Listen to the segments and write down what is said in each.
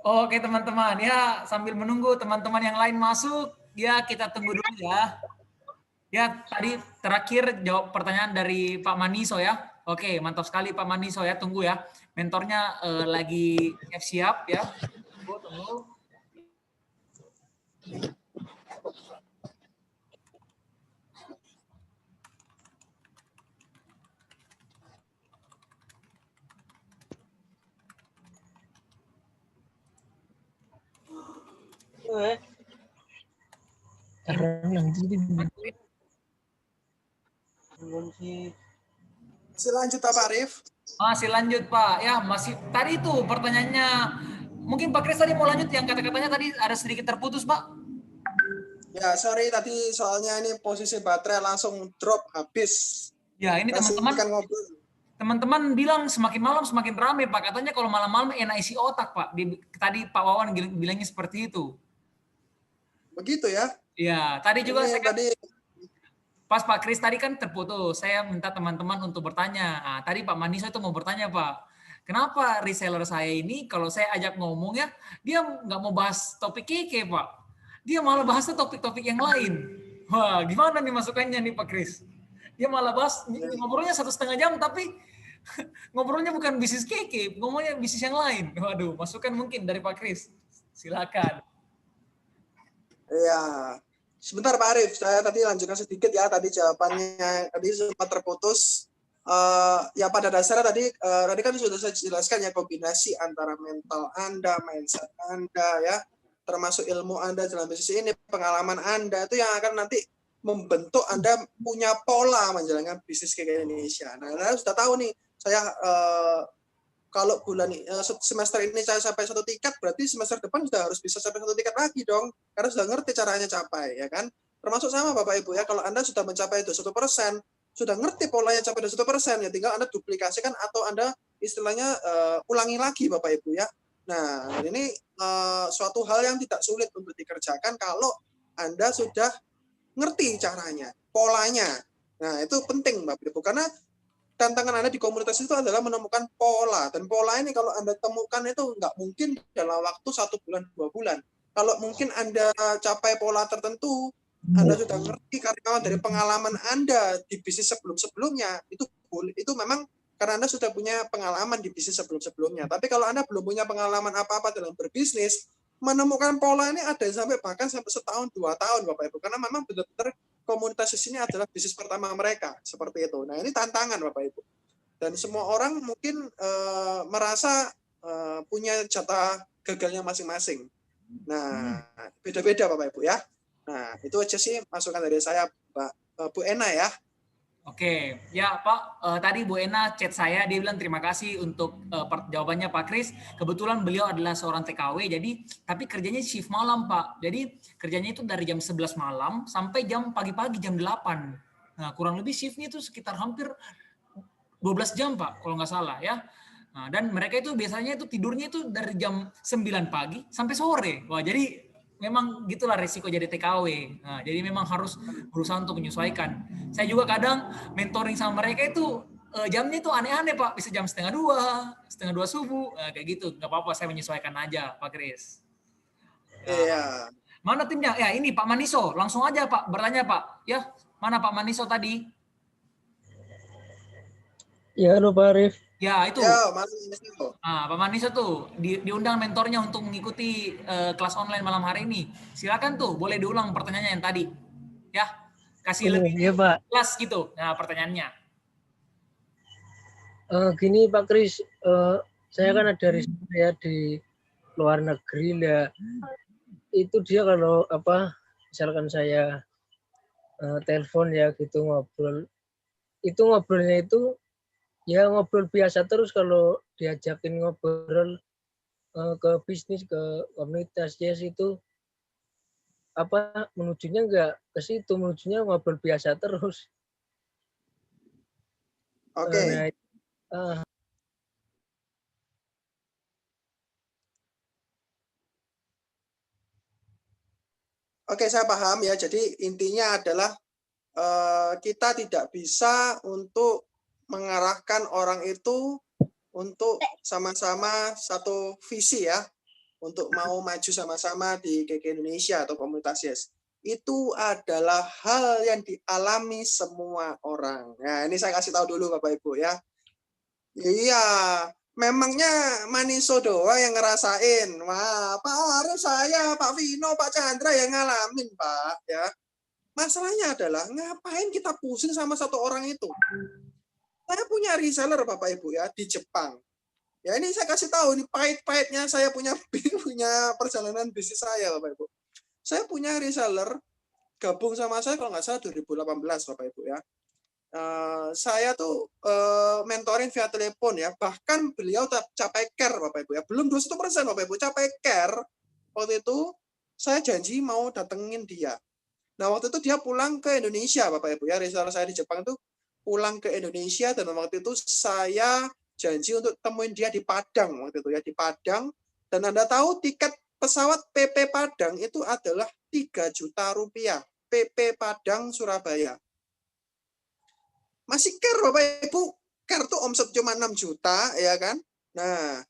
Oke teman-teman, ya sambil menunggu teman-teman yang lain masuk, ya kita tunggu dulu ya. Ya tadi terakhir jawab pertanyaan dari Pak Maniso ya. Oke, mantap sekali Pak Maniso ya, tunggu ya. Mentornya lagi siap-siap ya. Tunggu, tunggu. Masih lanjut Pak Arif? Masih lanjut Pak. Ya masih tadi itu pertanyaannya. Mungkin Pak Kris tadi mau lanjut yang kata-katanya tadi ada sedikit terputus Pak. Ya, sorry tadi soalnya ini posisi baterai langsung drop habis. Ya ini Kasihkan ngobrol. teman-teman bilang semakin malam semakin ramai Pak. Katanya kalau malam-malam enak isi otak Pak. Tadi Pak Wawan bilangnya seperti itu. Begitu ya? Ya, tadi juga ini saya kan, tadi pas Pak Kris tadi kan terputus. Saya minta teman-teman untuk bertanya. Nah, tadi Pak Maniso itu mau bertanya Pak. Kenapa reseller saya ini kalau saya ajak ngomong ya, dia nggak mau bahas topik keke Pak. Dia malah bahas topik-topik yang lain. Wah, gimana nih masukannya nih Pak Kris? Dia malah bahas ngobrolnya 1,5 jam tapi ngobrolnya bukan bisnis keke, ngomongnya bisnis yang lain. Waduh, masukan mungkin dari Pak Kris. Silakan. ya, sebentar Pak Arif, saya tadi lanjutkan sedikit ya. Tadi jawabannya tadi sempat terputus. Ya pada dasarnya tadi kan sudah saya jelaskan ya, kombinasi antara mental Anda, mindset Anda ya, termasuk ilmu Anda dalam bisnis ini, pengalaman Anda itu yang akan nanti membentuk Anda punya pola menjalankan bisnis ke Indonesia. Nah, Anda sudah tahu nih, saya kalau semester ini saya sampai 1 tingkat, berarti semester depan sudah harus bisa sampai 1 tingkat lagi dong, karena sudah ngerti caranya capai, ya kan? Termasuk sama Bapak Ibu ya, kalau Anda sudah mencapai itu 1%, sudah ngerti polanya capai 1%, ya tinggal Anda duplikasikan atau Anda istilahnya ulangi lagi Bapak Ibu ya. Nah, ini suatu hal yang tidak sulit untuk dikerjakan kalau Anda sudah ngerti caranya, polanya. Nah, itu penting Bapak Ibu, karena tantangan Anda di komunitas itu adalah menemukan pola. Dan pola ini kalau Anda temukan itu nggak mungkin dalam waktu 1 bulan, 2 bulan. Kalau mungkin Anda capai pola tertentu, Anda sudah ngerti karena dari pengalaman Anda di bisnis sebelum-sebelumnya, itu memang karena Anda sudah punya pengalaman di bisnis sebelum-sebelumnya. Tapi kalau Anda belum punya pengalaman apa-apa dalam berbisnis, menemukan pola ini ada sampai bahkan sampai 1 tahun, 2 tahun Bapak Ibu. Karena memang benar-benar komunitas di sini adalah bisnis pertama mereka, seperti itu. Nah, ini tantangan Bapak Ibu. Dan semua orang mungkin merasa punya jatah gagalnya masing-masing. Nah, beda-beda Bapak Ibu ya. Nah, itu aja sih masukan dari saya, Bu Ena ya. Oke, ya Pak, tadi Bu Ena chat saya, dia bilang terima kasih untuk jawabannya Pak Kris. Kebetulan beliau adalah seorang TKW, jadi tapi kerjanya shift malam Pak. Jadi kerjanya itu dari jam 11 malam sampai jam pagi-pagi jam 8. Nah, kurang lebih shiftnya itu sekitar hampir 12 jam Pak, kalau nggak salah ya. Nah, dan mereka itu biasanya itu tidurnya itu dari jam 9 pagi sampai sore. Wah, jadi memang gitulah resiko jadi TKW. Nah, jadi memang harus berusaha untuk menyesuaikan. Saya juga kadang mentoring sama mereka itu jamnya itu aneh-aneh Pak, bisa jam setengah dua subuh, kayak gitu. Nggak apa-apa, saya menyesuaikan aja Pak Kris. Ya. Iya. Mana timnya? Ya ini Pak Maniso, langsung aja Pak bertanya Pak. Ya, mana Pak Maniso tadi? Ya, halo Pak Arif. Ya itu. Ya, Mas. Nah, Pak Maniso tuh diundang mentornya untuk mengikuti kelas online malam hari ini. Silakan tuh, boleh diulang pertanyaannya yang tadi. Ya, kasih lebih ya, Pak. jelas gitu. Nah, pertanyaannya. Gini Pak Kris, saya kan ada riset ya di luar negeri ya. Itu dia kalau misalkan saya telepon ya gitu ngobrol, itu ngobrolnya itu ya ngobrol biasa terus. Kalau diajakin ngobrol ke bisnis, ke komunitas ya itu menujunya nggak ke situ, menujunya ngobrol biasa terus. Oke. Oke, saya paham ya. Jadi intinya adalah kita tidak bisa untuk mengarahkan orang itu untuk sama-sama satu visi ya, untuk mau maju sama-sama di KK Indonesia atau komunitas YES. Itu adalah hal yang dialami semua orang. Nah, ini saya kasih tahu dulu Bapak Ibu ya. Iya, memangnya Maniso doang yang ngerasain. Wah, Pak Arif, saya, Pak Vino, Pak Chandra yang ngalamin, Pak. Ya, masalahnya adalah ngapain kita pusing sama satu orang itu? Saya punya reseller Bapak Ibu ya di Jepang. Ya ini saya kasih tahu ini pahit-pahitnya saya punya perjalanan bisnis saya Bapak Ibu. Saya punya reseller gabung sama saya kalau nggak salah 2018 Bapak Ibu ya. Saya tuh mentoring via telepon ya, bahkan beliau capai care Bapak Ibu ya, belum 21% Bapak Ibu, capai care. Waktu itu saya janji mau datengin dia. Nah waktu itu dia pulang ke Indonesia Bapak Ibu ya, reseller saya di Jepang itu pulang ke Indonesia, dan waktu itu saya janji untuk temuin dia di Padang waktu itu ya, di Padang. Dan Anda tahu tiket pesawat PP Padang itu adalah 3 juta rupiah, PP Padang Surabaya. Masih care Bapak Ibu, care tuh omset cuma 6 juta ya kan. Nah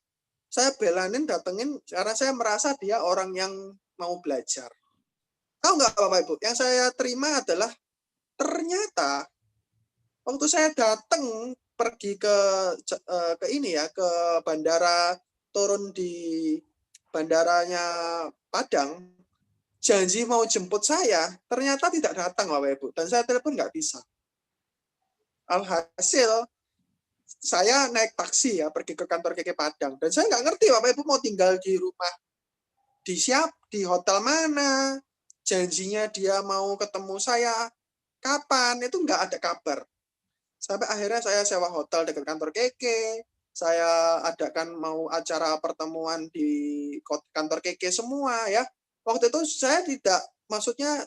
saya belanin datengin karena saya merasa dia orang yang mau belajar. Tahu nggak Bapak Ibu, yang saya terima adalah ternyata waktu saya datang pergi ke ini ya, ke bandara, turun di bandaranya Padang, janji mau jemput saya, ternyata tidak datang Bapak Ibu, dan saya telepon nggak bisa. Alhasil saya naik taksi ya pergi ke kantor KK Padang, dan saya nggak ngerti Bapak Ibu mau tinggal di rumah di hotel mana, janjinya dia mau ketemu saya kapan, itu nggak ada kabar. Sampai akhirnya saya sewa hotel dekat kantor KK, saya adakan mau acara pertemuan di kantor KK semua ya. Waktu itu saya maksudnya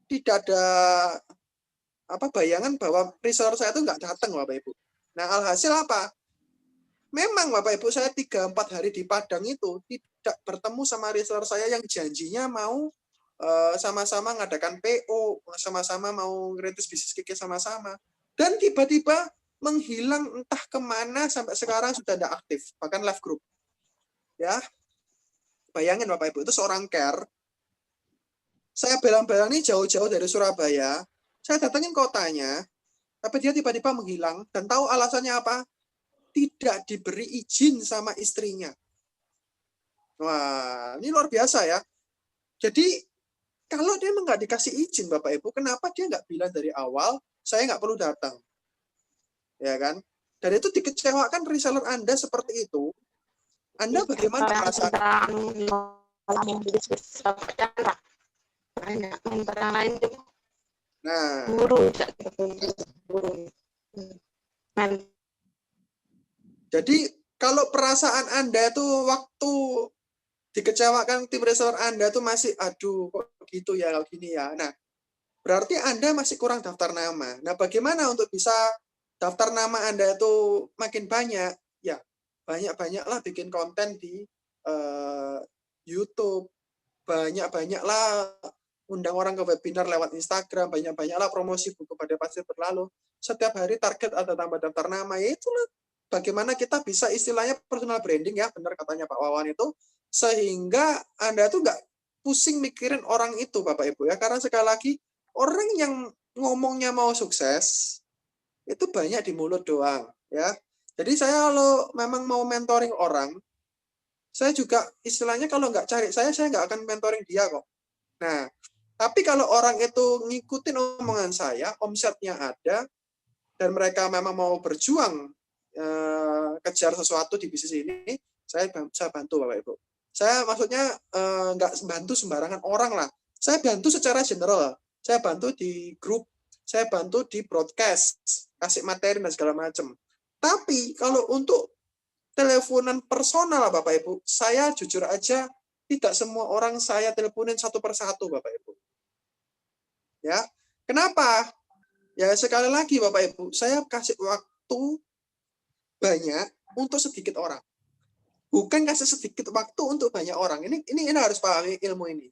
tidak ada bayangan bahwa reseller saya itu nggak datang Bapak Ibu. Nah alhasil apa? Memang Bapak Ibu saya 3-4 hari di Padang itu tidak bertemu sama reseller saya yang janjinya mau sama-sama ngadakan PO, sama-sama mau ngerintis bisnis KK sama-sama. Dan tiba-tiba menghilang entah kemana sampai sekarang sudah tidak aktif, bahkan live group. Ya, bayangin Bapak Ibu, itu seorang care. Saya belang-belang ini jauh-jauh dari Surabaya, saya datangin kotanya, tapi dia tiba-tiba menghilang, dan tahu alasannya apa? Tidak diberi izin sama istrinya. Wah, ini luar biasa ya. Jadi, kalau dia nggak dikasih izin Bapak Ibu, kenapa dia nggak bilang dari awal, saya nggak perlu datang? Ya kan? Dan itu dikecewakan reseller Anda seperti itu. Anda bagaimana perasaan? Nah, jadi kalau perasaan Anda itu waktu dikecewakan tim reseller Anda itu masih aduh kok gitu ya, kalau gini ya. Nah, berarti Anda masih kurang daftar nama. Nah, bagaimana untuk bisa daftar nama Anda itu makin banyak? Ya, banyak-banyaklah bikin konten di YouTube. Banyak-banyaklah undang orang ke webinar lewat Instagram. Banyak-banyaklah promosi buku pada pasti berlalu. Setiap hari target ada tambah daftar nama. Ya itulah bagaimana kita bisa istilahnya personal branding ya, benar katanya Pak Wawan itu. Sehingga Anda tuh nggak pusing mikirin orang itu Bapak Ibu ya. Karena sekali lagi, orang yang ngomongnya mau sukses itu banyak di mulut doang ya. Jadi saya kalau memang mau mentoring orang, saya juga istilahnya kalau nggak cari saya nggak akan mentoring dia kok. Nah, tapi kalau orang itu ngikutin omongan saya, omsetnya ada, dan mereka memang mau berjuang kejar sesuatu di bisnis ini, saya bantu Bapak Ibu. Saya maksudnya nggak bantu sembarangan orang lah. Saya bantu secara general. Saya bantu di grup, saya bantu di broadcast, kasih materi dan segala macam. Tapi kalau untuk teleponan personal Bapak Ibu, saya jujur aja tidak semua orang saya teleponin satu persatu Bapak Ibu. Ya, kenapa? Ya sekali lagi Bapak Ibu, saya kasih waktu banyak untuk sedikit orang. Bukan kasih sedikit waktu untuk banyak orang. Ini harus pahami ilmu ini.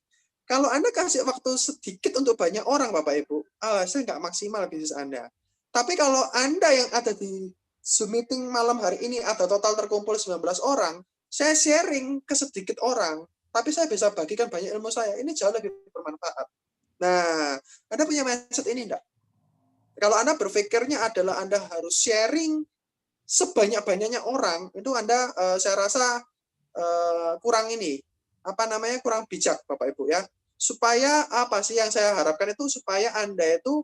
Kalau Anda kasih waktu sedikit untuk banyak orang, Bapak Ibu, saya nggak maksimal bisnis Anda. Tapi kalau Anda yang ada di Zoom meeting malam hari ini, ada total terkumpul 19 orang, saya sharing ke sedikit orang. tapi saya bisa bagikan banyak ilmu saya. Ini jauh lebih bermanfaat. Nah, Anda punya mindset ini enggak? Kalau Anda berpikirnya adalah Anda harus sharing sebanyak-banyaknya orang, itu Anda saya rasa kurang ini, kurang bijak Bapak Ibu ya. Supaya apa sih yang saya harapkan itu supaya Anda itu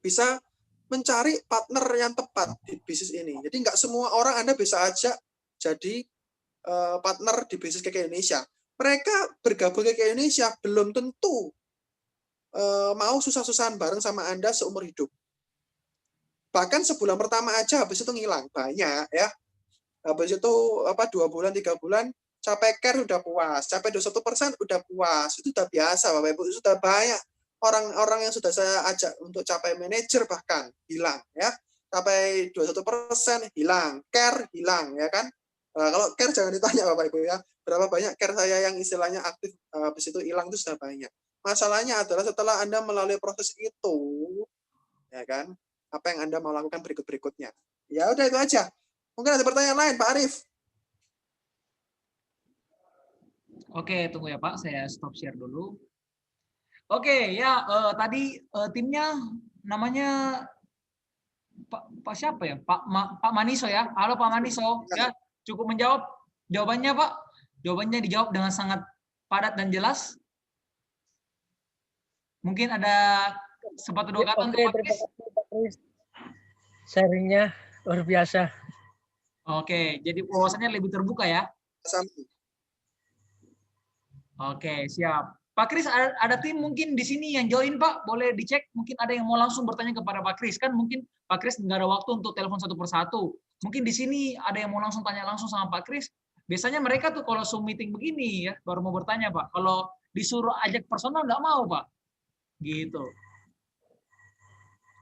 bisa mencari partner yang tepat di bisnis ini. Jadi nggak semua orang Anda bisa ajak jadi partner di bisnis KK Indonesia. Mereka bergabung ke KK Indonesia belum tentu mau susah-susahan bareng sama Anda seumur hidup. Bahkan sebulan pertama aja habis itu ngilang banyak ya. Habis itu 2 bulan 3 bulan capai care udah puas, capai 21% udah puas, itu udah biasa Bapak Ibu, sudah banyak orang-orang yang sudah saya ajak untuk capai manajer bahkan hilang ya, capai 21% hilang, care hilang ya kan. Nah, kalau care jangan ditanya Bapak Ibu ya, berapa banyak care saya yang istilahnya aktif habis itu hilang itu sudah banyak. Masalahnya adalah setelah Anda melalui proses itu, ya kan, apa yang Anda mau lakukan berikut-berikutnya. Ya udah itu aja. Mungkin ada pertanyaan lain Pak Arif. Oke, tunggu ya Pak, saya stop share dulu. Oke, ya tadi timnya namanya Pak siapa ya? Pak Maniso ya. Halo Pak Maniso, ya cukup menjawab jawabannya Pak. Jawabannya dijawab dengan sangat padat dan jelas. Mungkin ada sepatu dua kata untuk Pak Kris. Sharingnya luar biasa. Oke, jadi wawasannya lebih terbuka ya. Sama. Oke, siap. Pak Kris, ada tim mungkin di sini yang join Pak, boleh dicek. Mungkin ada yang mau langsung bertanya kepada Pak Kris. Kan mungkin Pak Kris nggak ada waktu untuk telepon satu persatu. Mungkin di sini ada yang mau langsung tanya langsung sama Pak Kris. Biasanya mereka tuh kalau Zoom meeting begini ya, baru mau bertanya Pak. Kalau disuruh ajak personal nggak mau Pak. Gitu.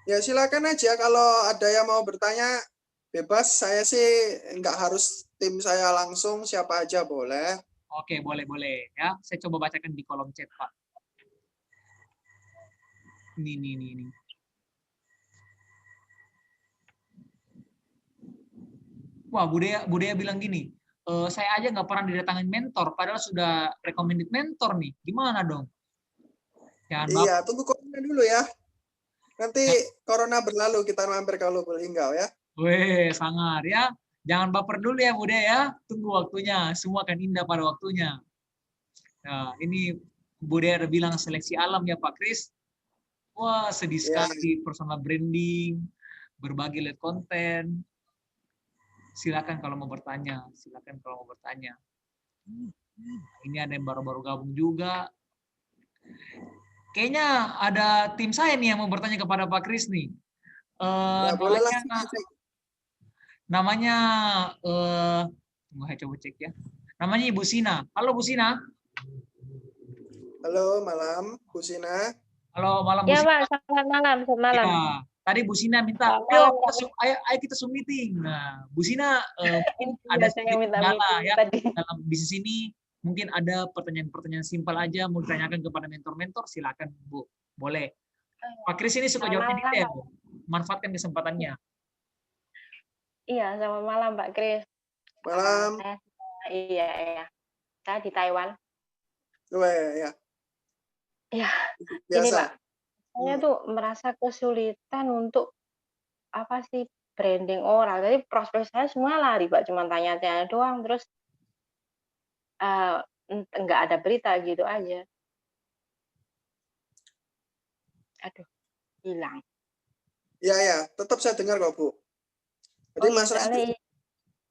Ya silakan aja kalau ada yang mau bertanya bebas. Saya sih nggak harus tim saya langsung, siapa aja boleh. Oke, boleh ya. Saya coba bacakan di kolom chat Pak. Ini. Wah, Budaya bilang gini, saya aja nggak pernah didatangin mentor, padahal sudah recommended mentor nih. Gimana dong? Jangan Iya, tunggu corona dulu ya. Nanti corona berlalu kita mampir ke Lubulingga ya. Weh, sangar ya. Jangan baper dulu ya Budaya ya. Tunggu waktunya. Semua akan indah pada waktunya. Nah, ini Budaya udah bilang seleksi alam ya Pak Kris. Wah, sedih sekali personal branding, berbagi lihat konten. Silakan kalau mau bertanya. Ini ada yang baru-baru gabung juga. Kayaknya ada tim saya nih yang mau bertanya kepada Pak Kris nih. Boleh lah. Namanya tunggu saya coba cek ya. Namanya Ibu Sina. Halo Bu Sina. Halo, malam Bu Sina. Halo, malam Bu Ya, Sina. Pak, selamat malam. Ya, tadi Bu Sina minta, ayo kita Zoom meeting. Nah, Bu Sina mungkin ada kendala ya dalam bisnis ini. Mungkin ada pertanyaan-pertanyaan simpel aja mau ditanyakan kepada mentor-mentor, silakan Bu. Boleh. Pak Kris ini suka jawabnya detail. Manfaatkan kesempatannya. Iya, selamat malam Pak Kris. Malam. Iya. Saya di Taiwan. Ya. Ya, biasa. Ini Pak, saya tuh merasa kesulitan untuk branding orang. Jadi prospek saya semua lari Pak, cuma tanya-tanya doang, terus nggak ada berita gitu aja. Aduh, hilang. Ya, tetap saya dengar kok Bu. Jadi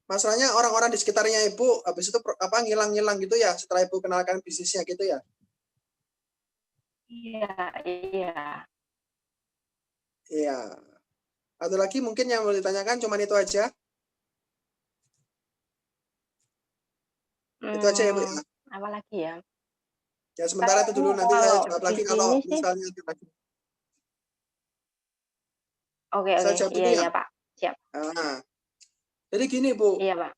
masalahnya orang-orang di sekitarnya Ibu habis itu ngilang-ngilang gitu ya setelah Ibu kenalkan bisnisnya gitu ya. Iya. Ada lagi mungkin yang mau ditanyakan, cuman itu aja. Itu aja ya Bu. Apa lagi ya? Ya sementara itu dulu, nanti saya jawab lagi kalau misalnya ada lagi. Oke. Iya Pak. Siap. Nah, jadi gini Bu. Iya Pak.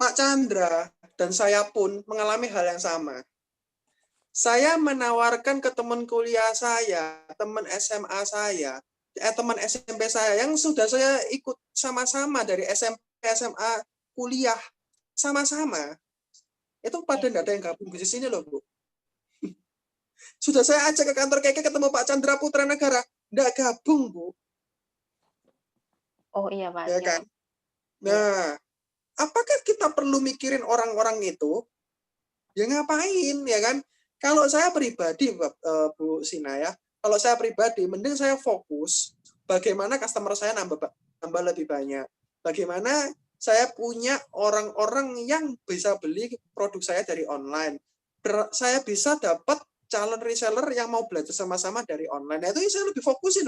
Pak Chandra dan saya pun mengalami hal yang sama. Saya menawarkan ke teman kuliah saya, teman SMA saya, teman SMP saya yang sudah saya ikut sama-sama dari SMP, SMA, kuliah, sama-sama. Itu pada nggak ada yang gabung bisnis ini loh, Bu. Sudah saya ajak ke kantor Keke ketemu Pak Chandra Putra Negara, nggak gabung, Bu. Oh iya Pak. Ya kan? Nah, apakah kita perlu mikirin orang-orang itu? Ya ngapain, ya kan? Kalau saya pribadi, Bu Sina ya, kalau saya pribadi, mending saya fokus bagaimana customer saya nambah lebih banyak. Bagaimana saya punya orang-orang yang bisa beli produk saya dari online. Saya bisa dapat calon reseller yang mau belajar sama-sama dari online. Nah, itu saya lebih fokusin,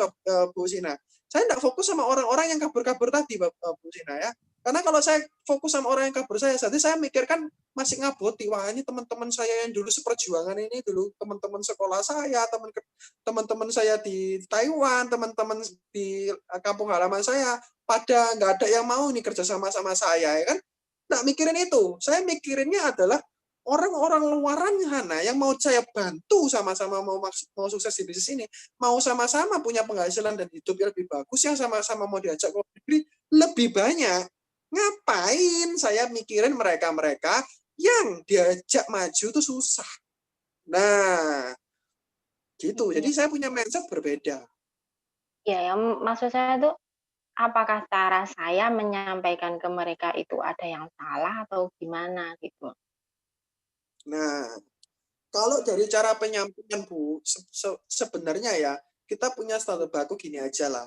Bu Sina. Saya tidak fokus sama orang-orang yang kabur-kabur tadi, Bu Sina ya. Karena kalau saya fokus sama orang yang kabur jadi saya mikirkan masih ngaboti, wah ini teman-teman saya yang dulu seperjuangan ini, dulu teman-teman sekolah saya, teman-teman saya di Taiwan, teman-teman di kampung halaman saya, pada nggak ada yang mau nih kerja sama-sama saya, ya kan? Nggak mikirin itu. Saya mikirinnya adalah orang-orang luaran sana yang mau saya bantu sama-sama mau sukses di bisnis ini, mau sama-sama punya penghasilan dan hidup yang lebih bagus, yang sama-sama mau diajak ke luar negeri lebih banyak. Ngapain saya mikirin mereka-mereka yang diajak maju itu susah. Nah, gitu. Jadi saya punya mindset berbeda. Ya, yang maksud saya tuh apakah cara saya menyampaikan ke mereka itu ada yang salah atau gimana gitu? Nah, kalau dari cara penyampaian, Bu, sebenarnya ya kita punya standar baku gini aja lah.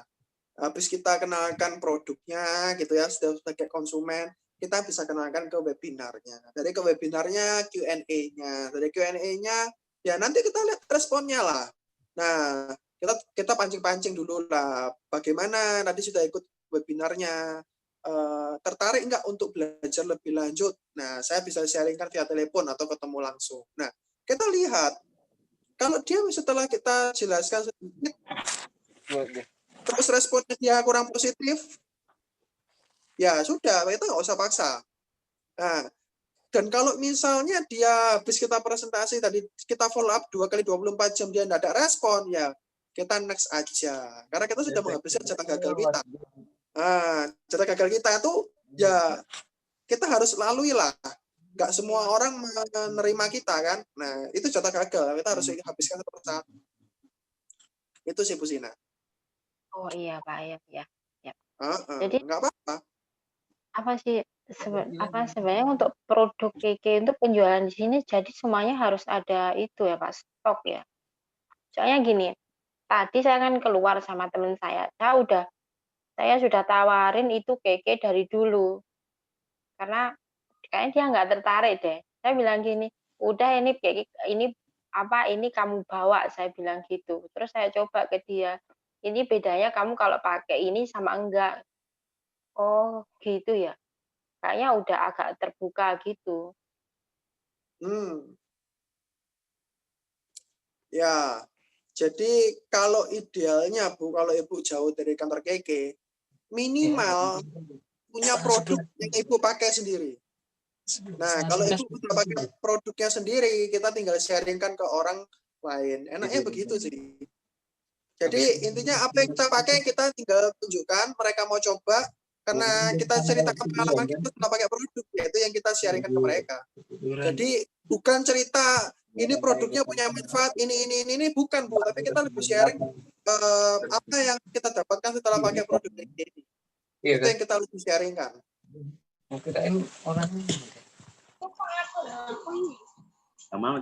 Habis kita kenalkan produknya gitu ya, sudah sebagai konsumen, kita bisa kenalkan ke webinarnya. Dari ke webinarnya Q&A-nya. Dari Q&A-nya ya nanti kita lihat responnya lah. Nah, kita pancing-pancing dulu lah. Bagaimana nanti sudah ikut webinarnya, tertarik nggak untuk belajar lebih lanjut? Nah, saya bisa sharingkan via telepon atau ketemu langsung. Nah, kita lihat kalau dia setelah kita jelaskan sedikit, terus responnya dia kurang positif, ya sudah, kita nggak usah paksa. Nah, dan kalau misalnya dia habis kita presentasi tadi, kita follow up 2 kali 24 jam, dia nggak ada respon, ya kita next aja. Karena kita sudah menghabiskan jatah gagal kita. Nah, jatah gagal kita itu, ya kita harus lalui lah. Nggak semua orang menerima kita kan. Nah, itu jatah gagal. Kita harus habiskan satu persatu. Itu sih, Bu Sina. Oh iya Pak, ya. Jadi nggak apa-apa. Apa sih sebenarnya untuk produk Keke untuk penjualan di sini jadi semuanya harus ada itu ya Pak, stok ya. Soalnya gini, tadi saya kan keluar sama teman saya sudah tawarin itu Keke dari dulu. Karena kayaknya dia nggak tertarik deh. Saya bilang gini, udah ini Keke ini kamu bawa, saya bilang gitu. Terus saya coba ke dia, ini bedanya kamu kalau pakai ini sama enggak. Oh gitu ya. Kayaknya udah agak terbuka gitu. Ya, jadi kalau idealnya Bu, kalau Ibu jauh dari kantor Keke, minimal punya produk yang Ibu pakai sendiri. Nah, kalau Ibu sudah pakai produknya sendiri, kita tinggal sharingkan ke orang lain. Enaknya begitu sih. Jadi intinya apa yang kita pakai, kita tinggal tunjukkan, mereka mau coba, karena kita ceritakan pengalaman kita setelah pakai produk, yaitu yang kita sharingkan ke mereka. Jadi bukan cerita ini produknya punya manfaat ini bukan Bu, tapi kita lebih sharing apa yang kita dapatkan setelah pakai produk ini. Itu yang kita lebih sharingkan.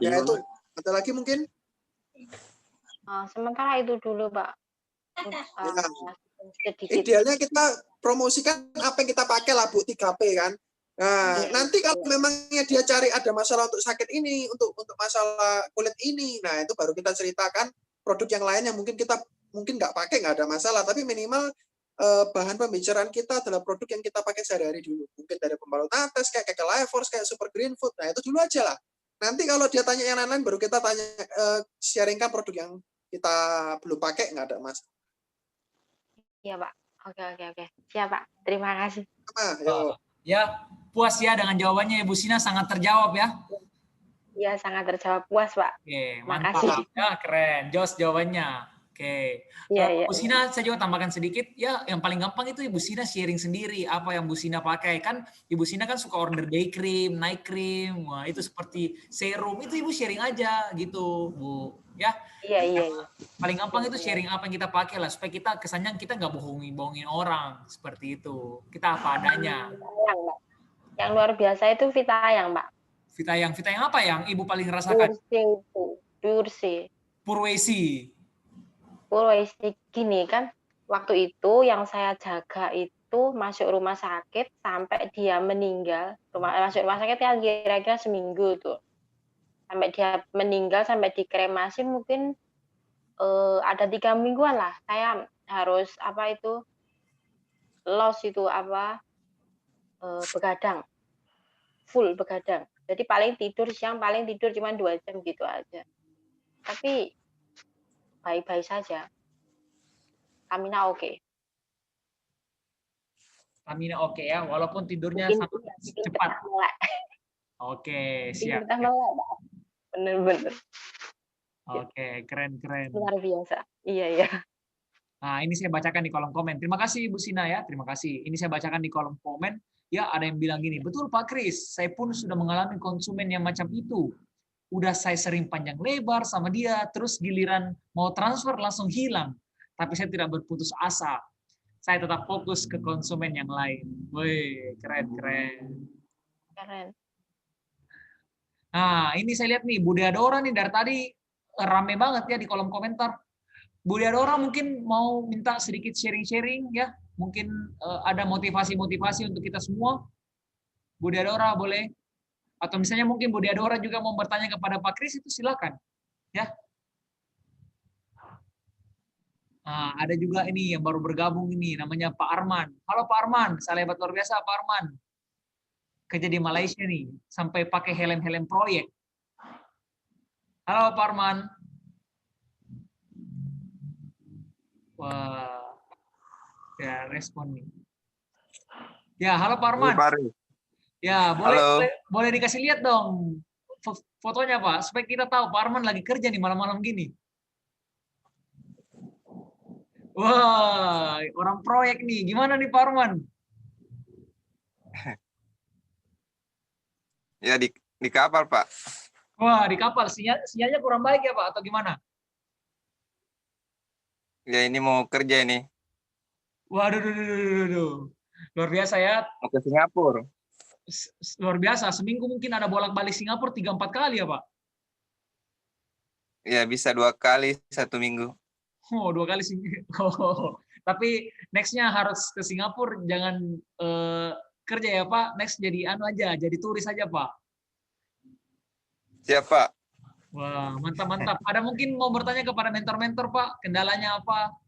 Ya itu, ada lagi mungkin? Sementara itu dulu Pak. Idealnya kita promosikan apa yang kita pakai lah Bu, 3P kan. Nah, nanti kalau memangnya dia cari ada masalah untuk sakit ini, untuk masalah kulit ini, nah itu baru kita ceritakan produk yang lain yang mungkin kita nggak pakai, nggak ada masalah, tapi minimal bahan pembicaraan kita adalah produk yang kita pakai sehari-hari dulu. Mungkin dari pembalut nates, kayak Life Force, kayak Super Green Food, nah itu dulu aja lah. Nanti kalau dia tanya yang lain-lain, baru kita tanya, sharingkan produk yang kita belum pakai, nggak ada masalah. Iya Pak, oke. Siap Pak, terima kasih. Ya, puas ya dengan jawabannya Ibu Sina, sangat terjawab ya. Iya, sangat terjawab, puas Pak. Oke, mantap. Ya, keren. Jos jawabannya. Oke. Iya, iya, Bu iya. Sina, saya juga tambahkan sedikit. Ya, yang paling gampang itu Ibu Sina sharing sendiri apa yang Bu Sina pakai. Kan Ibu Sina kan suka order day cream, night cream. Wah, itu seperti serum. Itu Ibu sharing aja gitu, Bu. Ya, Iya, iya, iya. paling gampang itu Benar. sharing apa yang kita pakai lah. Supaya kita kesannya kita nggak bohongin orang. Seperti itu. Kita apa adanya. Yang, Mbak. Yang luar biasa itu Vitayang, Mbak. Vita yang apa yang Ibu paling rasakan? Dursi itu. Dursi. Purwesi. Purwesi gini kan, waktu itu yang saya jaga itu masuk rumah sakit sampai dia meninggal. Masuk rumah sakit ya kira-kira seminggu tuh. Sampai dia meninggal, sampai dikremasi mungkin ada 3 mingguan lah. Saya harus apa itu, loss itu apa, begadang. Full begadang. Jadi paling tidur siang, paling tidur cuma 2 jam gitu aja. Tapi baik-baik saja. Stamina oke. Stamina oke ya, walaupun tidurnya Bikin sangat bikin cepat. betah melek. Oke, Bikin siap. betah melek, Mbak. Bener-bener. Oke, keren. Luar biasa. Iya, iya. Nah, ini saya bacakan di kolom komen. Terima kasih Ibu Sina ya, terima kasih. Ini saya bacakan di kolom komen. Ya, ada yang bilang gini, betul Pak Kris, saya pun sudah mengalami konsumen yang macam itu. Udah saya sering panjang lebar sama dia, terus giliran mau transfer langsung hilang. Tapi saya tidak berputus asa. Saya tetap fokus ke konsumen yang lain. Wih, keren. Keren. Nah, ini saya lihat nih, Bu Deadora nih dari tadi rame banget ya di kolom komentar. Bu Deadora mungkin mau minta sedikit sharing-sharing ya. Mungkin ada motivasi-motivasi untuk kita semua. Bu Deadora boleh. Atau misalnya mungkin Bu Deadora juga mau bertanya kepada Pak Kris, itu silakan. Ya. Nah, ada juga ini yang baru bergabung ini, namanya Pak Arman. Halo Pak Arman, salam hebat luar biasa Pak Arman. Kerja di Malaysia nih, sampai pakai helm-helm proyek. Halo Pak Arman. Wah, ya respon nih. Ya, halo Pak Arman. Ya, boleh dikasih lihat dong fotonya Pak, supaya kita tahu Pak Arman lagi kerja nih malam-malam gini. Wah, orang proyek nih. Gimana nih Pak Arman? Ya di kapal Pak. Wah, di kapal. Sinyalnya kurang baik ya Pak, atau gimana? Ya ini mau kerja ini. Waduh. Luar biasa ya. Mau ke Singapura. Luar biasa. Seminggu mungkin ada bolak-balik Singapura 3-4 kali ya Pak? Ya bisa 2 kali 1 minggu. Oh, 2 kali sih. Oh. Tapi nextnya harus ke Singapura. Jangan kerja ya Pak. Next jadi aja, jadi turis aja Pak. Siap Pak. Wah, mantap. Ada mungkin mau bertanya kepada mentor-mentor Pak, kendalanya apa?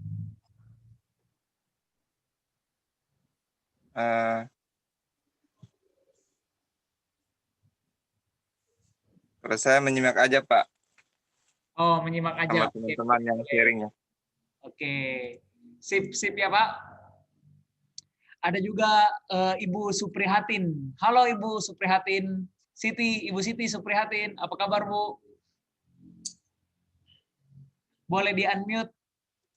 Kalau saya menyimak aja Pak. Oh, menyimak aja. Sama teman-teman yang sharingnya. Oke. Sip ya Pak. Ada juga Ibu Suprihatin. Halo Ibu Suprihatin. Ibu Siti Suprihatin. Apa kabar Bu? Boleh di-unmute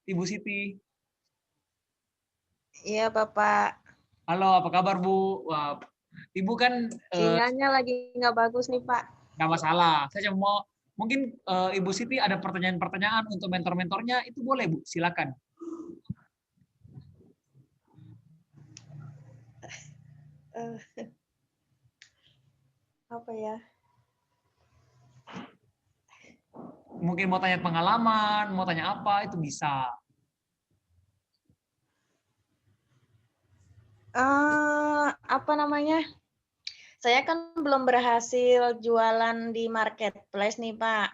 Ibu Siti. Iya Bapak. Halo, apa kabar Bu? Wah, Ibu kan Sinyalnya lagi nggak bagus nih Pak. nggak masalah. Saya cuma mau mungkin Ibu Siti ada pertanyaan-pertanyaan untuk mentor-mentornya, itu boleh Bu, silakan. Apa ya? Mungkin mau tanya pengalaman, mau tanya apa, itu bisa. Apa namanya? Saya kan belum berhasil jualan di marketplace nih Pak.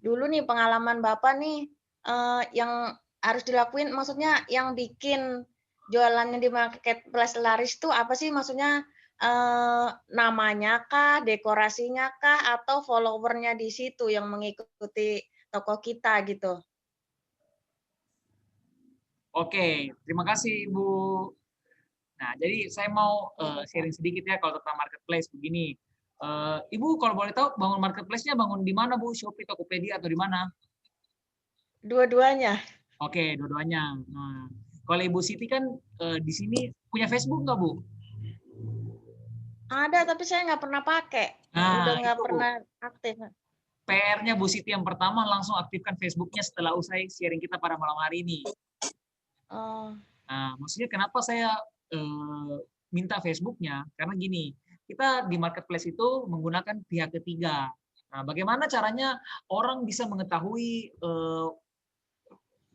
Dulu nih pengalaman Bapak nih yang harus dilakuin, maksudnya yang bikin jualannya di marketplace laris itu apa sih? Maksudnya namanya kah, dekorasinya kah, atau followernya di situ yang mengikuti toko kita gitu? Oke, terima kasih Bu. Nah, jadi saya mau sharing sedikit ya kalau tentang marketplace begini. Ibu kalau boleh tahu bangun marketplace-nya bangun di mana Bu? Shopee, Tokopedia atau di mana? Dua-duanya. Oke, dua-duanya. Nah, kalau Ibu Siti kan di sini punya Facebook nggak, Bu? Ada, tapi saya nggak pernah pakai. Udah Nah, nggak itu Bu. pernah aktif. PR-nya Bu Siti yang pertama langsung aktifkan Facebooknya setelah usai sharing kita pada malam hari ini. Oh, Nah, maksudnya kenapa saya minta Facebooknya? Karena gini, kita di marketplace itu menggunakan pihak ketiga. Nah, bagaimana caranya orang bisa mengetahui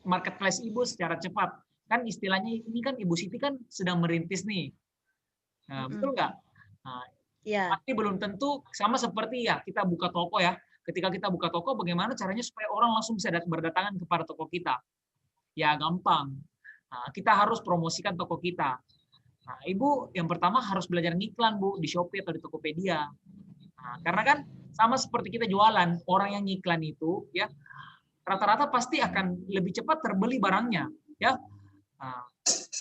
marketplace Ibu secara cepat? Kan istilahnya ini kan Ibu Siti kan sedang merintis nih. Nah, betul nggak? Nah, ya. tapi belum tentu sama seperti ya kita buka toko ya. Ketika kita buka toko, bagaimana caranya supaya orang langsung bisa berdatangan kepada toko kita? Ya gampang. Nah, kita harus promosikan toko kita. Nah, Ibu yang pertama harus belajar ngiklan, Bu, di Shopee atau di Tokopedia. Nah, karena kan sama seperti kita jualan, orang yang ngiklan itu ya rata-rata pasti akan lebih cepat terbeli barangnya, ya. Nah,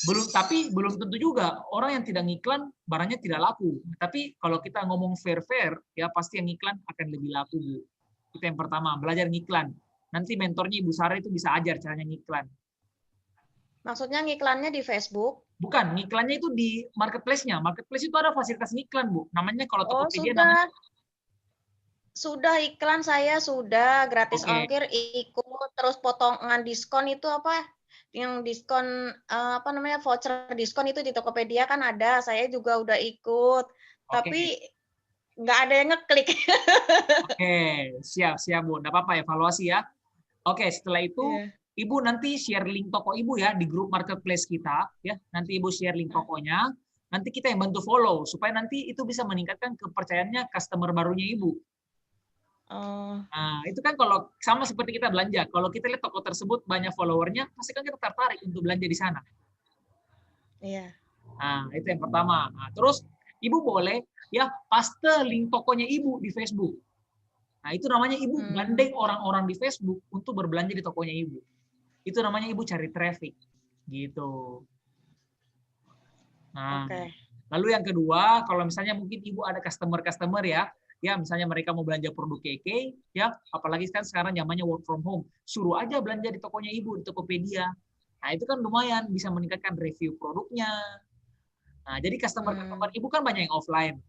belum tentu juga orang yang tidak ngiklan barangnya tidak laku. Tapi kalau kita ngomong fair ya pasti yang ngiklan akan lebih laku, Bu. Itu yang pertama, belajar ngiklan. Nanti mentornya Ibu Sarah itu bisa ajar caranya ngiklan. Maksudnya ngiklannya di Facebook? Bukan, ngiklannya itu di marketplace-nya. Marketplace itu ada fasilitas ngiklan, Bu. Namanya kalau Oh, Tokopedia sudah. namanya. Sudah iklan saya sudah gratis Oke. ongkir ikut, terus potongan diskon itu apa? Yang diskon apa namanya voucher diskon itu di Tokopedia kan ada. Saya juga udah ikut. Oke. Tapi nggak ada yang ngeklik. Oke, siap Bu. Nggak apa-apa, evaluasi ya. Oke, setelah itu Iya. Ibu nanti share link toko Ibu ya di grup marketplace kita ya. Nanti Ibu share link tokonya. Nanti kita yang bantu follow supaya nanti itu bisa meningkatkan kepercayaannya customer barunya Ibu. Oh, Nah, itu kan kalau sama seperti kita belanja. Kalau kita lihat toko tersebut banyak followernya, pasti kan kita tertarik untuk belanja di sana. iya. Nah, itu yang pertama. Nah, terus Ibu boleh ya paste link tokonya Ibu di Facebook. Nah, itu namanya Ibu gandeng orang-orang di Facebook untuk berbelanja di tokonya Ibu. Itu namanya Ibu cari traffic. Gitu. Nah, lalu yang kedua, kalau misalnya mungkin Ibu ada customer ya misalnya mereka mau belanja produk keke, ya apalagi kan sekarang zamannya work from home, suruh aja belanja di tokonya Ibu, di Tokopedia. Nah, itu kan lumayan bisa meningkatkan review produknya. Nah, jadi customer Ibu kan banyak yang offline.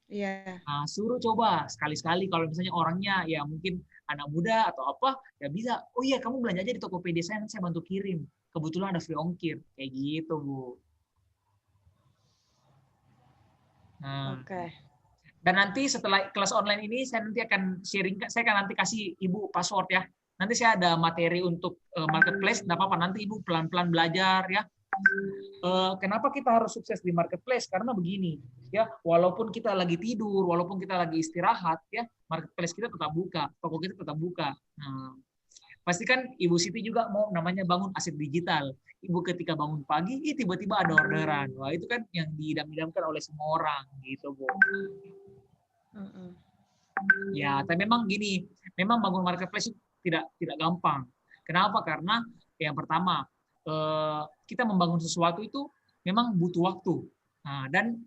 Iya. Nah, suruh coba sekali-sekali kalau misalnya orangnya ya mungkin anak muda atau apa, ya bisa, oh iya kamu belanja aja di Tokopedia saya bantu kirim. Kebetulan ada free ongkir. Kayak gitu, Bu. Nah, dan nanti setelah kelas online ini saya nanti akan sharing, saya akan nanti kasih Ibu password ya. Nanti saya ada materi untuk marketplace, enggak apa-apa nanti Ibu pelan-pelan belajar ya. Kenapa kita harus sukses di marketplace? Karena begini, ya, walaupun kita lagi tidur, walaupun kita lagi istirahat, ya, marketplace kita tetap buka, toko kita tetap buka. Nah, pasti kan Ibu Siti juga mau namanya bangun aset digital. Ibu ketika bangun pagi, tiba-tiba ada orderan. Wah, itu kan yang diidam-idamkan oleh semua orang, gitu, Bu. Ya, tapi memang gini, memang bangun marketplace tidak gampang. Kenapa? Karena yang pertama, kita membangun sesuatu itu memang butuh waktu, dan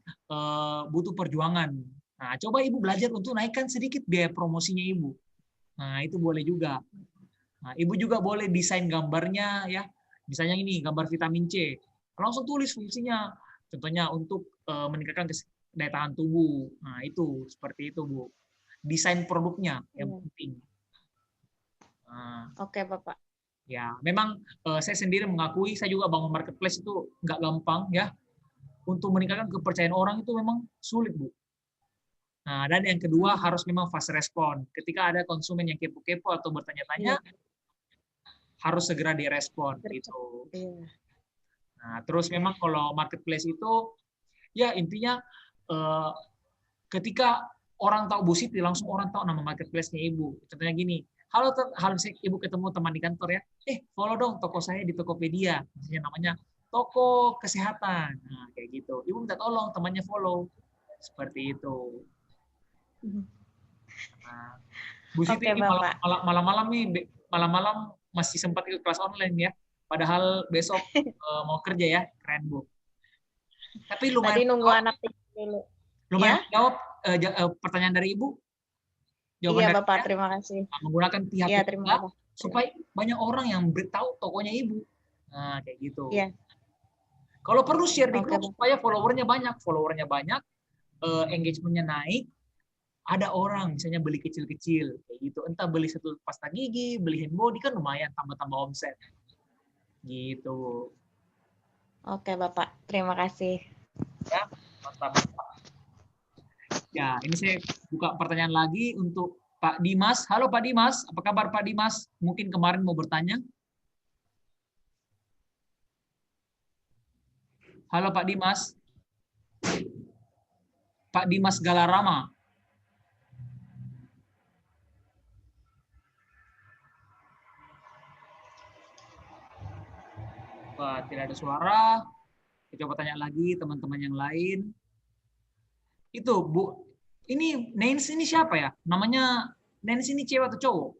butuh perjuangan. Nah, coba Ibu belajar untuk naikkan sedikit biaya promosinya Ibu. Nah, itu boleh juga. Nah, Ibu juga boleh desain gambarnya ya. Misalnya ini gambar vitamin C. Langsung tulis fungsinya. Contohnya untuk meningkatkan daya tahan tubuh. Nah, itu seperti itu, Bu. Desain produknya yang penting. Nah, Oke, Bapak. Ya, memang saya sendiri mengakui saya juga bangun marketplace itu nggak gampang ya. Untuk meningkatkan kepercayaan orang itu memang sulit, Bu. Nah, dan yang kedua harus memang fast respon. Ketika ada konsumen yang kepo-kepo atau bertanya-tanya, harus segera direspon gitu. Nah, terus memang kalau marketplace itu ya intinya ketika orang tahu Bu Siti langsung orang tahu nama marketplace-nya Ibu. Contohnya gini, halo Ibu ketemu teman di kantor ya, follow dong toko saya di Tokopedia, misalnya namanya toko kesehatan, nah kayak gitu. Ibu minta tolong temannya follow, seperti itu. Nah, Bu Siti ini malam-malam nih, malam-malam masih sempat ikut kelas online ya, padahal besok mau kerja ya, keren Bu. Tapi lumayan. Tadi nunggu anak dulu. Lumayan jawab pertanyaan dari Ibu. Jawaban Bapak, terima kasih. Menggunakan pihak ketiga supaya banyak orang yang tahu tokonya Ibu. Nah, kayak gitu. Iya. Kalau perlu share di Oke, grup Bang. supaya followernya banyak, engagementnya naik. Ada orang misalnya beli kecil-kecil kayak gitu, entah beli satu pasta gigi, beli hand body kan lumayan tambah-tambah omset. Gitu. Oke, Bapak. Terima kasih. Ya, mantap. Ya, ini saya buka pertanyaan lagi untuk Pak Dimas. Halo Pak Dimas, apa kabar Pak Dimas? Mungkin kemarin mau bertanya. Halo Pak Dimas. Pak Dimas Galarama. Wah, tidak ada suara. Kita coba tanya lagi teman-teman yang lain. Itu Bu, ini Nancy ini siapa ya? Namanya Nancy ini cewek atau cowok?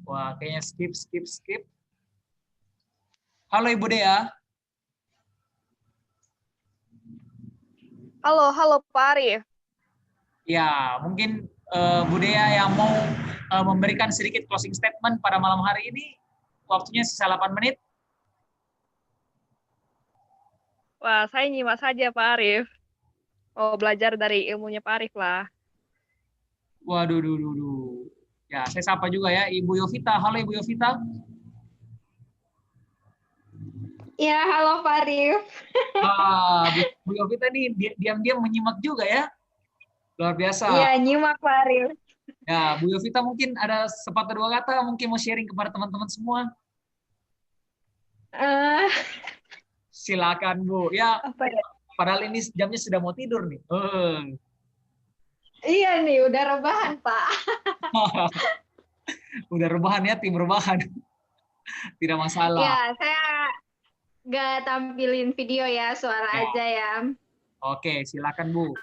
Wah, kayaknya skip. Halo Ibu Dea. Halo Pak Arif. Ya, mungkin Bu Dea yang mau memberikan sedikit closing statement pada malam hari ini. Waktunya sisa 8 menit. Wah, saya nyimak saja Pak Arif. Mau belajar dari ilmunya Pak Arif lah. Waduh. Ya, saya sapa juga ya Ibu Yovita. Halo Ibu Yovita. Ya, halo Pak Arif. Bu Yovita nih diam-diam menyimak juga ya. Luar biasa. Iya, nyimak Pak Arif. Ya, Bu Yovita mungkin ada sepatah dua kata mungkin mau sharing kepada teman-teman semua. Silakan Bu. Ya, Apa ya? padahal ini jamnya sudah mau tidur nih. Iya nih, udah rebahan Pak. Udah rebahan ya, tim rebahan. Tidak masalah. Ya, saya nggak tampilin video ya, suara Ya. aja ya. Oke, silakan Bu.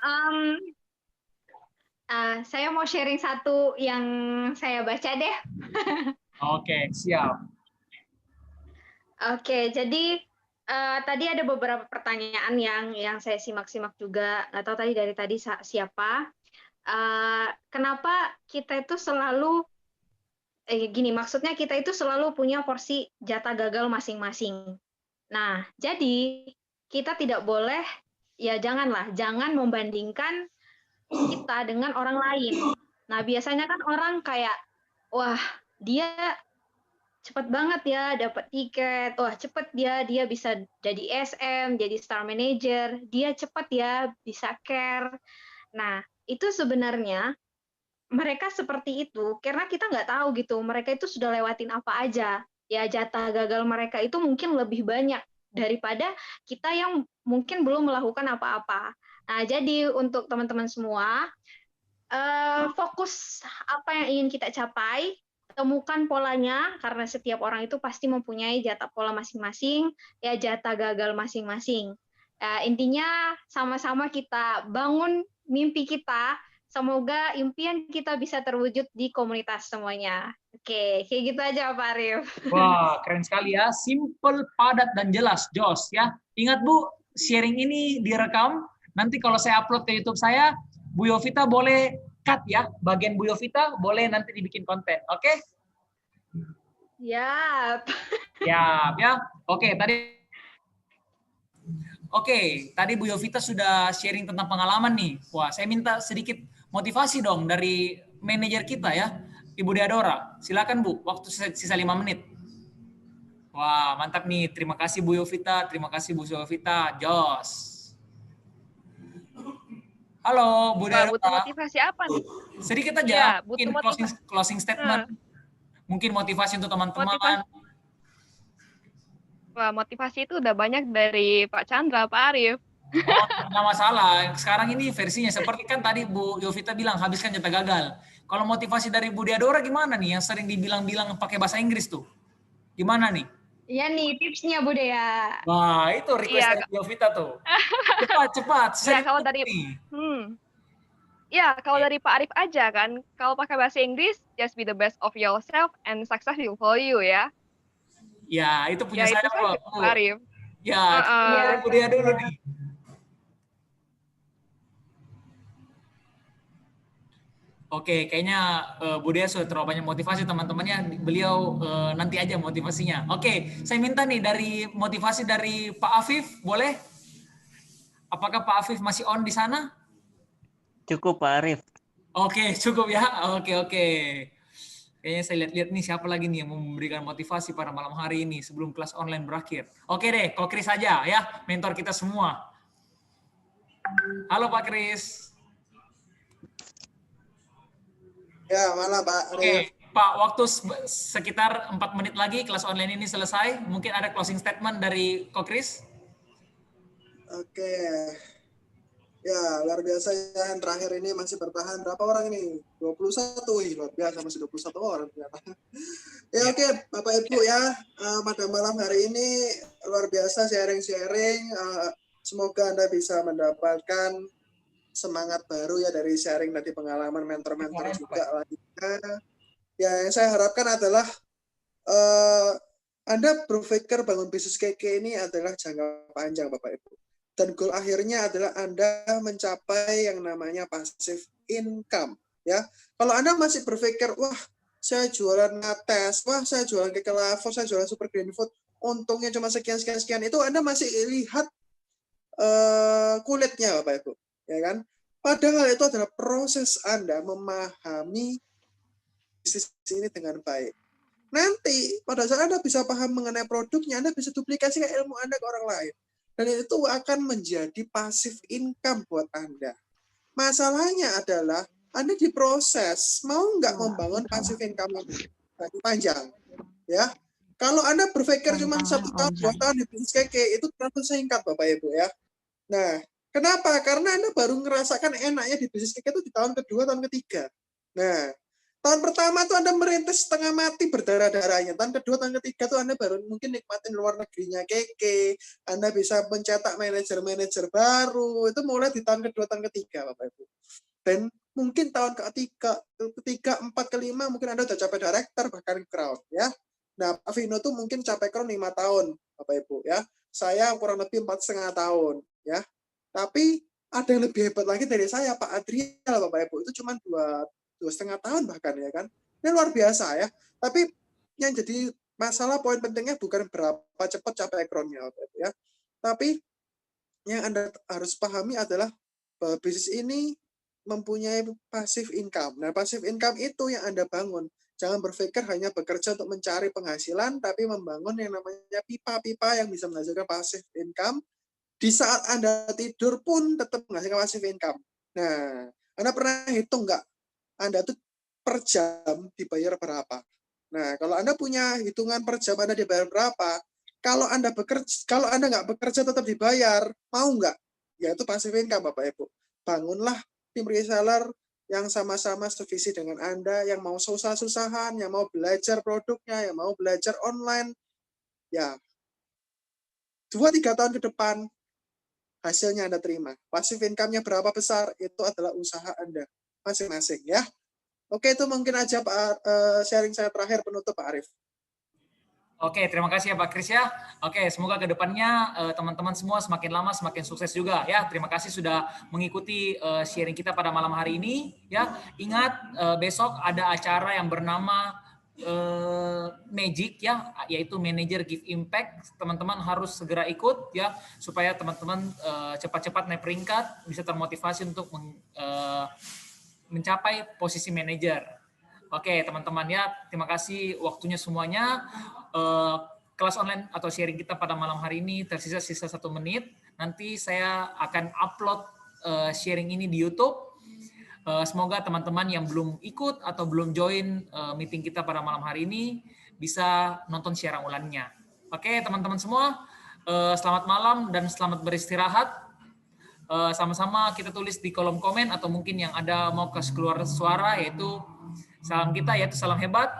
Saya mau sharing satu yang saya baca deh. Oke, siap. Oke, jadi tadi ada beberapa pertanyaan yang saya simak-simak juga. Nggak tahu dari tadi siapa. Kenapa kita itu selalu gini, maksudnya kita itu selalu punya porsi jatah gagal masing-masing. Nah, jadi kita tidak boleh, ya jangan membandingkan kita dengan orang lain. Nah, biasanya kan orang kayak, wah dia cepet banget ya dapat tiket, wah cepet dia bisa jadi SM, jadi star manager, dia cepet ya bisa care. Nah, itu sebenarnya mereka seperti itu karena kita nggak tahu gitu, mereka itu sudah lewatin apa aja. Ya jatah gagal mereka itu mungkin lebih banyak daripada kita yang mungkin belum melakukan apa-apa. Nah, jadi untuk teman-teman semua, fokus apa yang ingin kita capai, temukan polanya, karena setiap orang itu pasti mempunyai jatah pola masing-masing, ya jatah gagal masing-masing. Intinya sama-sama kita bangun mimpi kita, semoga impian kita bisa terwujud di komunitas semuanya. Oke, kayak gitu aja Pak Arif. Wah, keren sekali ya. Simple, padat, dan jelas. Jos ya. Ingat Bu, sharing ini direkam. Nanti kalau saya upload ke YouTube saya, Bu Yovita boleh cut ya. Bagian Bu Yovita boleh nanti dibikin konten. Oke? Yap. Siap ya. Oke, tadi Bu Yovita sudah sharing tentang pengalaman nih. Wah, saya minta sedikit motivasi dong dari manajer kita ya, Ibu Deadora. Silakan Bu, waktu sisa 5 menit. Wah, mantap nih. Terima kasih Bu Yovita, terima kasih Bu Yovita. Jos. Halo Bu Deadora. Butuh motivasi apa nih? Sedikit aja, Ya, mungkin butuh closing statement. Mungkin motivasi untuk teman-teman. Wah, motivasi itu udah banyak dari Pak Chandra, Pak Arif. Oh, nggak masalah. Sekarang ini versinya seperti kan tadi Bu Yovita bilang habiskan jatah gagal. Kalau motivasi dari Bu Deadora gimana nih yang sering dibilang-bilang pakai bahasa Inggris tuh? Gimana nih? Iya nih tipsnya Bu Dea. Wah, itu request dari Bu Yovita tuh. Cepat. Ya, kalau dari kalau dari Pak Arif aja kan, kalau pakai bahasa Inggris, just be the best of yourself and success will follow you ya. Ya, itu punya saya Pak Arif. Ya, Bu Dea dulu nih. Oke, kayaknya Bu Dea sudah terlalu banyak motivasi teman-temannya. Beliau nanti aja motivasinya. Oke, saya minta nih dari motivasi dari Pak Afif, boleh? Apakah Pak Afif masih on di sana? Cukup Pak Arif. Oke, cukup ya. Oke. Kayaknya saya lihat-lihat nih siapa lagi nih yang mau memberikan motivasi pada malam hari ini sebelum kelas online berakhir. Oke deh, Kok Kris aja ya, mentor kita semua. Halo Pak Kris. Ya, malam Pak. Oke, Pak, waktu sekitar 4 menit lagi kelas online ini selesai. Mungkin ada closing statement dari Kok Kris? Oke. Ya, luar biasa ya. Yang terakhir ini masih bertahan. Berapa orang ini? 21. Wih, luar biasa. Masih 21 orang ternyata. Ya, oke. Bapak Ibu ya. Pada malam hari ini luar biasa sharing-sharing. Semoga Anda bisa mendapatkan semangat baru ya dari sharing tadi pengalaman mentor-mentor juga lainnya. Ya, yang saya harapkan adalah Anda berpikir bangun bisnis KK ini adalah jangka panjang Bapak Ibu. Dan goal akhirnya adalah Anda mencapai yang namanya passive income. Ya, kalau Anda masih berpikir, wah saya jualan ngates, wah saya jualan keke lavo, saya jualan super green food, untungnya cuma sekian, itu Anda masih lihat kulitnya Bapak Ibu. Ya kan? Padahal itu adalah proses Anda memahami bisnis ini dengan baik. Nanti pada saat Anda bisa paham mengenai produknya, Anda bisa duplikasikan ilmu Anda ke orang lain. Dan itu akan menjadi passive income buat Anda. Masalahnya adalah Anda diproses, mau nggak membangun passive income ini panjang. Ya, kalau Anda berpikir cuma 1 tahun, 2 tahun di bisnis keke, itu terlalu singkat Bapak Ibu ya. Nah, kenapa? Karena Anda baru ngerasakan enaknya di bisnis keke itu di tahun kedua, tahun ketiga. Nah, tahun pertama tuh Anda merintis setengah mati berdarah-darahnya. Tahun kedua, tahun ketiga tuh Anda baru mungkin nikmatin luar negerinya keke. Anda bisa mencetak manajer-manajer baru. Itu mulai di tahun kedua, tahun ketiga, Bapak Ibu. Dan mungkin tahun ketiga, 4, ke-5 mungkin Anda udah capai director bahkan crown ya. Nah, Pak Vino tuh mungkin capai crown 5 tahun, Bapak Ibu ya. Saya kurang lebih 4,5 tahun ya. Tapi ada yang lebih hebat lagi dari saya, Pak Adriel, Bapak Ibu. Itu cuma 2,5 tahun bahkan ya kan. Ini luar biasa ya. Tapi yang jadi masalah poin pentingnya bukan berapa cepat capai crown-nya Bapak Ibu ya. Tapi yang Anda harus pahami adalah bahwa bisnis ini mempunyai passive income. Nah, passive income itu yang Anda bangun. Jangan berpikir hanya bekerja untuk mencari penghasilan, tapi membangun yang namanya pipa-pipa yang bisa menghasilkan passive income. Di saat Anda tidur pun tetap menghasilkan passive income. Nah, Anda pernah hitung nggak? Anda tuh per jam dibayar berapa? Nah, kalau Anda punya hitungan per jam Anda dibayar berapa, kalau Anda nggak bekerja tetap dibayar, mau nggak? Ya itu passive income Bapak Ibu. Bangunlah tim reseller yang sama-sama sevisi dengan Anda, yang mau susah-susahan, yang mau belajar produknya, yang mau belajar online. Ya, 2-3 tahun ke depan, hasilnya Anda terima. Passive income-nya berapa besar, itu adalah usaha Anda masing-masing ya. Oke, itu mungkin aja Pak sharing saya terakhir penutup Pak Arif. Oke, terima kasih ya Pak Kris ya. Oke, semoga ke depannya teman-teman semua semakin lama semakin sukses juga ya. Terima kasih sudah mengikuti sharing kita pada malam hari ini ya. Ingat besok ada acara yang bernama Magic ya, yaitu Manager Give Impact. Teman-teman harus segera ikut ya supaya teman-teman cepat-cepat naik peringkat, bisa termotivasi untuk mencapai posisi manajer. Oke, teman-teman ya, terima kasih waktunya semuanya. Kelas online atau sharing kita pada malam hari ini tersisa 1 menit. Nanti saya akan upload sharing ini di YouTube. Semoga teman-teman yang belum ikut atau belum join meeting kita pada malam hari ini bisa nonton siaran ulangnya. Oke, teman-teman semua, selamat malam dan selamat beristirahat. Sama-sama kita tulis di kolom komen atau mungkin yang ada mau keluar suara, yaitu salam kita, yaitu salam hebat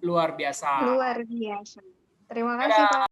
luar biasa. Luar biasa. Terima kasih Pak.